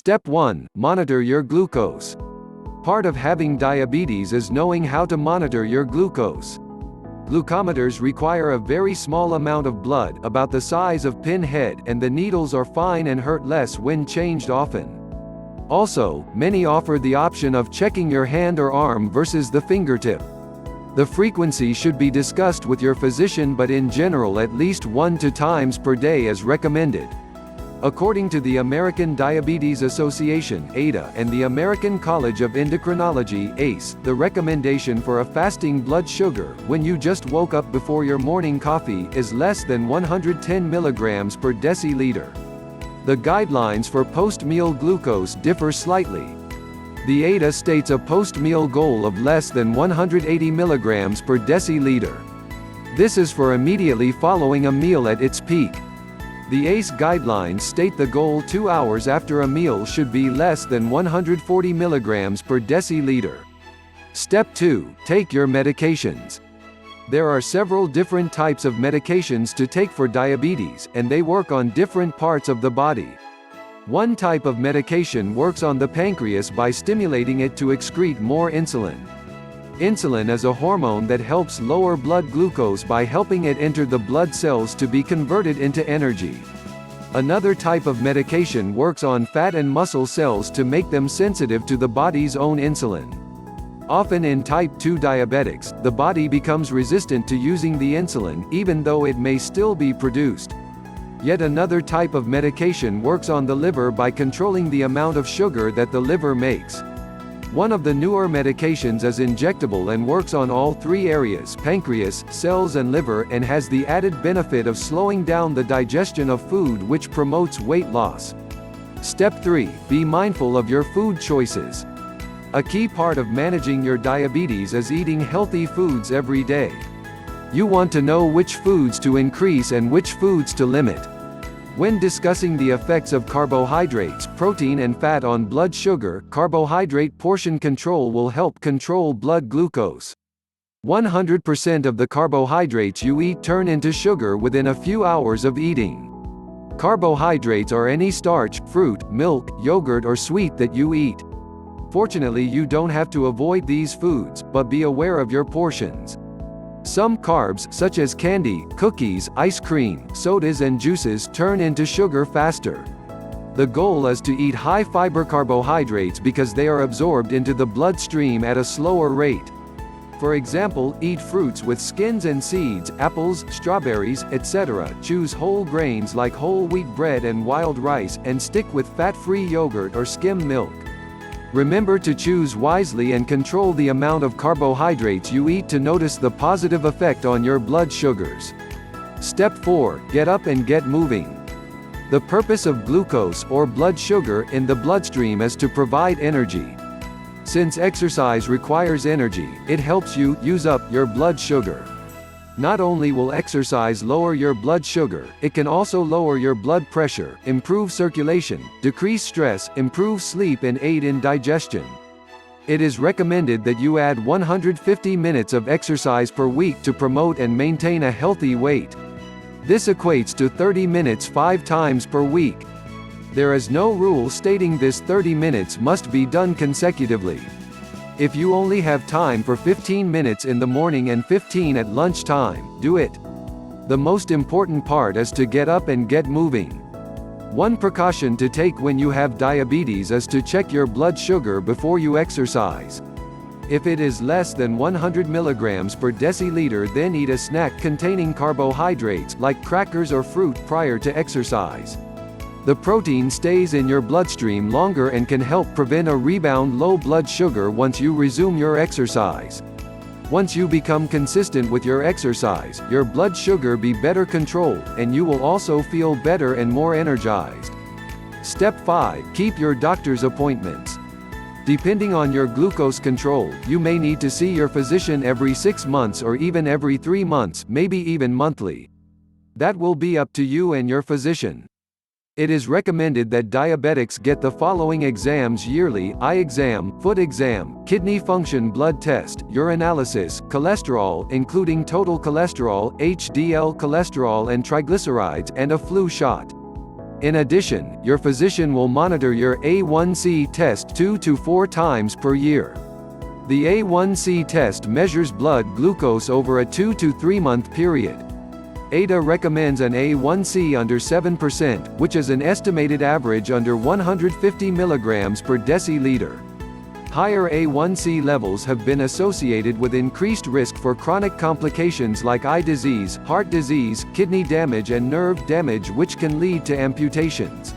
Step 1. Monitor your glucose. Part of having diabetes is knowing how to monitor your glucose. Glucometers require a very small amount of blood, about the size of pinhead, and the needles are fine and hurt less when changed often. Also, many offer the option of checking your hand or arm versus the fingertip. The frequency should be discussed with your physician, but in general at least 1 to 2 times per day is recommended. According to the American Diabetes Association (ADA) and the American College of Endocrinology (ACE), the recommendation for a fasting blood sugar, when you just woke up before your morning coffee, is less than 110 milligrams per deciliter. The guidelines for post-meal glucose differ slightly. The ADA states a post-meal goal of less than 180 milligrams per deciliter. This is for immediately following a meal at its peak. The ACE guidelines state the goal 2 hours after a meal should be less than 140 milligrams per deciliter. Step 2. Take your medications. There are several different types of medications to take for diabetes, and they work on different parts of the body. One type of medication works on the pancreas by stimulating it to excrete more insulin. Insulin is a hormone that helps lower blood glucose by helping it enter the blood cells to be converted into energy. Another type of medication works on fat and muscle cells to make them sensitive to the body's own insulin. Often in type 2 diabetics, the body becomes resistant to using the insulin, even though it may still be produced. Yet another type of medication works on the liver by controlling the amount of sugar that the liver makes. One of the newer medications is injectable and works on all 3 areas: pancreas, cells and liver, and has the added benefit of slowing down the digestion of food, which promotes weight loss. Step 3. Be mindful of your food choices. A key part of managing your diabetes is eating healthy foods every day. You want to know which foods to increase and which foods to limit. When discussing the effects of carbohydrates, protein and fat on blood sugar, carbohydrate portion control will help control blood glucose. 100% of the carbohydrates you eat turn into sugar within a few hours of eating. Carbohydrates are any starch, fruit, milk, yogurt or sweet that you eat. Fortunately, you don't have to avoid these foods, but be aware of your portions. Some carbs, such as candy, cookies, ice cream, sodas and juices, turn into sugar faster. The goal is to eat high-fiber carbohydrates because they are absorbed into the bloodstream at a slower rate. For example, eat fruits with skins and seeds, apples, strawberries, etc. Choose whole grains like whole wheat bread and wild rice, and stick with fat-free yogurt or skim milk. Remember to choose wisely and control the amount of carbohydrates you eat to notice the positive effect on your blood sugars. Step 4. Get up and get moving. The purpose of glucose, or blood sugar, in the bloodstream is to provide energy. Since exercise requires energy, it helps you use up your blood sugar. Not only will exercise lower your blood sugar, it can also lower your blood pressure, improve circulation, decrease stress, improve sleep and aid in digestion. It is recommended that you add 150 minutes of exercise per week to promote and maintain a healthy weight. This equates to 30 minutes 5 times per week. There is no rule stating this 30 minutes must be done consecutively. If you only have time for 15 minutes in the morning and 15 at lunchtime, do it. The most important part is to get up and get moving. One precaution to take when you have diabetes is to check your blood sugar before you exercise. If it is less than 100 milligrams per deciliter, then eat a snack containing carbohydrates, like crackers or fruit, prior to exercise. The protein stays in your bloodstream longer and can help prevent a rebound low blood sugar once you resume your exercise. Once you become consistent with your exercise, your blood sugar be better controlled, and you will also feel better and more energized. Step 5. Keep your doctor's appointments. Depending on your glucose control, you may need to see your physician every 6 months or even every 3 months, maybe even monthly. That will be up to you and your physician. It is recommended that diabetics get the following exams yearly: eye exam, foot exam, kidney function blood test, urinalysis, cholesterol including total cholesterol, HDL cholesterol and triglycerides, and a flu shot. In addition, your physician will monitor your A1C test 2 to 4 times per year. The A1C test measures blood glucose over a 2 to 3 month period. ADA recommends an A1C under 7%, which is an estimated average under 150 mg per deciliter. Higher A1C levels have been associated with increased risk for chronic complications like eye disease, heart disease, kidney damage and nerve damage, which can lead to amputations.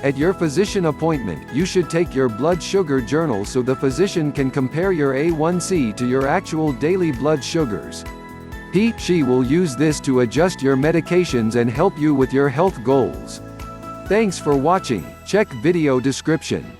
At your physician appointment, you should take your blood sugar journal so the physician can compare your A1C to your actual daily blood sugars. She will use this to adjust your medications and help you with your health goals. Thanks for watching. Check video description.